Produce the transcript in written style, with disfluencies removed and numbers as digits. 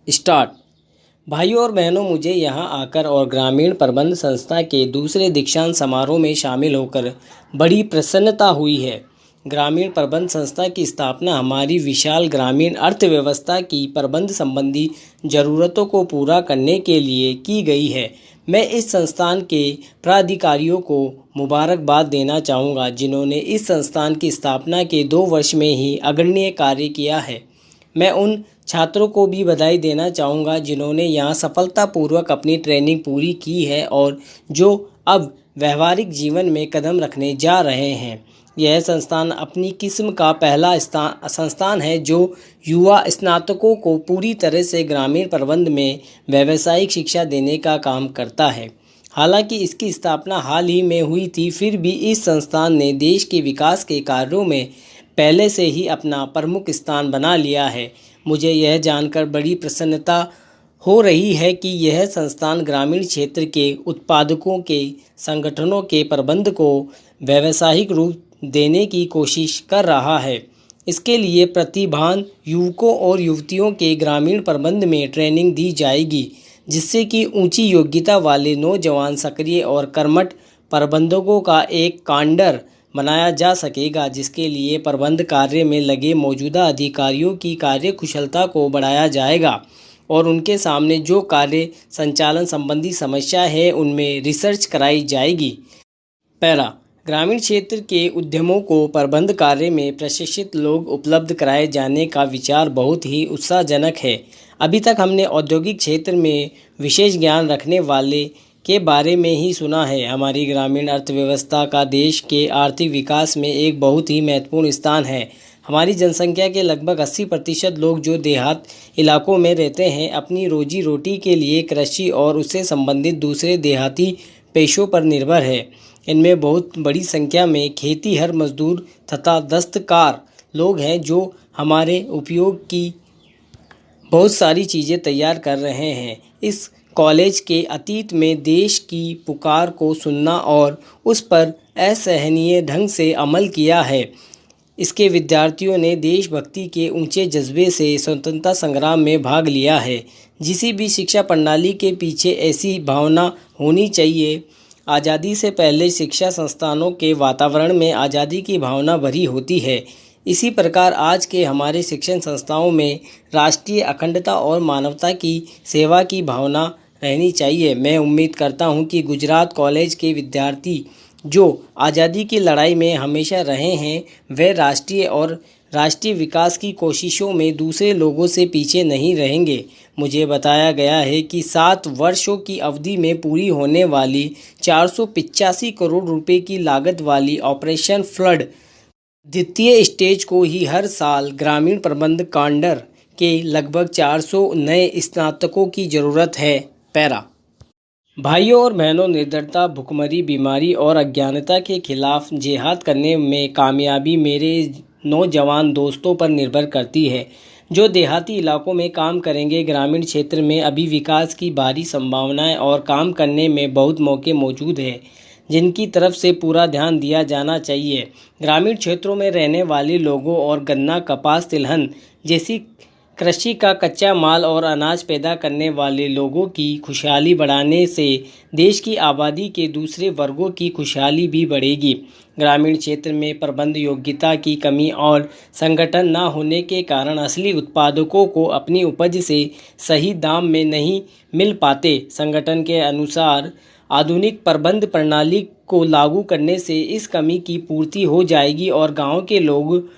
Start. भाइयों और बहनों, मुझे यहाँ आकर और ग्रामीण प्रबंध संस्था के दूसरे दीक्षांत समारोह में शामिल होकर बड़ी प्रसन्नता हुई है। ग्रामीण प्रबंध संस्था की स्थापना हमारी विशाल ग्रामीण अर्थव्यवस्था की प्रबंध संबंधी ज़रूरतों को पूरा करने के लिए की गई है। मैं इस संस्थान के प्राधिकारियों को मुबारकबाद देना चाहूँगा, जिन्होंने इस संस्थान की स्थापना के 2 वर्ष में ही अग्रणीय कार्य किया है। मैं उन छात्रों को भी बधाई देना चाहूँगा जिन्होंने यहाँ सफलतापूर्वक अपनी ट्रेनिंग पूरी की है और जो अब व्यवहारिक जीवन में कदम रखने जा रहे हैं। यह संस्थान अपनी किस्म का पहला संस्थान है जो युवा स्नातकों को पूरी तरह से ग्रामीण प्रबंध में व्यावसायिक शिक्षा देने का काम करता है। हालांकि इसकी स्थापना हाल ही में हुई थी, फिर भी इस संस्थान ने देश के विकास के कार्यों में पहले से ही अपना प्रमुख स्थान बना लिया है। मुझे यह जानकर बड़ी प्रसन्नता हो रही है कि यह संस्थान ग्रामीण क्षेत्र के उत्पादकों के संगठनों के प्रबंध को व्यावसायिक रूप देने की कोशिश कर रहा है। इसके लिए प्रतिभावान युवकों और युवतियों के ग्रामीण प्रबंध में ट्रेनिंग दी जाएगी, जिससे कि ऊंची योग्यता वाले नौजवान सक्रिय और कर्मठ प्रबंधकों का एक काडर बनाया जा सकेगा, जिसके लिए प्रबंध कार्य में लगे मौजूदा अधिकारियों की कार्यकुशलता को बढ़ाया जाएगा और उनके सामने जो कार्य संचालन संबंधी समस्या है उनमें रिसर्च कराई जाएगी। पैरा। ग्रामीण क्षेत्र के उद्यमों को प्रबंध कार्य में प्रशिक्षित लोग उपलब्ध कराए जाने का विचार बहुत ही उत्साहजनक है। अभी तक हमने औद्योगिक क्षेत्र में विशेष ज्ञान रखने वाले के बारे में ही सुना है। हमारी ग्रामीण अर्थव्यवस्था का देश के आर्थिक विकास में एक बहुत ही महत्वपूर्ण स्थान है। हमारी जनसंख्या के लगभग 80% लोग जो देहात इलाकों में रहते हैं, अपनी रोजी रोटी के लिए कृषि और उससे संबंधित दूसरे देहाती पेशों पर निर्भर है। इनमें बहुत बड़ी संख्या में खेतीहर मजदूर तथा दस्तकार लोग हैं जो हमारे उपयोग की बहुत सारी चीज़ें तैयार कर रहे हैं। इस कॉलेज के अतीत में देश की पुकार को सुनना और उस पर असहनीय ढंग से अमल किया है। इसके विद्यार्थियों ने देशभक्ति के ऊंचे जज्बे से स्वतंत्रता संग्राम में भाग लिया है। किसी भी शिक्षा प्रणाली के पीछे ऐसी भावना होनी चाहिए। आज़ादी से पहले शिक्षा संस्थानों के वातावरण में आज़ादी की भावना भरी होती है। इसी प्रकार आज के हमारे शिक्षण संस्थाओं में राष्ट्रीय अखंडता और मानवता की सेवा की भावना रहनी चाहिए। मैं उम्मीद करता हूं कि गुजरात कॉलेज के विद्यार्थी जो आज़ादी की लड़ाई में हमेशा रहे हैं, वे राष्ट्रीय विकास की कोशिशों में दूसरे लोगों से पीछे नहीं रहेंगे। मुझे बताया गया है कि 7 वर्षों की अवधि में पूरी होने वाली 485 करोड़ रुपए की लागत वाली ऑपरेशन फ्लड द्वितीय स्टेज को ही हर साल ग्रामीण प्रबंध काडर के लगभग 400 नए स्नातकों की ज़रूरत है। पैरा। भाइयों और बहनों, निर्धनता, भुखमरी, बीमारी और अज्ञानता के खिलाफ जिहाद करने में कामयाबी मेरे नौजवान दोस्तों पर निर्भर करती है, जो देहाती इलाकों में काम करेंगे। ग्रामीण क्षेत्र में अभी विकास की भारी संभावनाएं और काम करने में बहुत मौके मौजूद हैं, जिनकी तरफ से पूरा ध्यान दिया जाना चाहिए। ग्रामीण क्षेत्रों में रहने वाले लोगों और गन्ना, कपास, तिलहन जैसी कृषि का कच्चा माल और अनाज पैदा करने वाले लोगों की खुशहाली बढ़ाने से देश की आबादी के दूसरे वर्गों की खुशहाली भी बढ़ेगी। ग्रामीण क्षेत्र में प्रबंध योग्यता की कमी और संगठन न होने के कारण असली उत्पादकों को अपनी उपज से सही दाम में नहीं मिल पाते। संगठन के अनुसार आधुनिक प्रबंध प्रणाली को लागू करने से इस कमी की पूर्ति हो जाएगी और गांव के लोग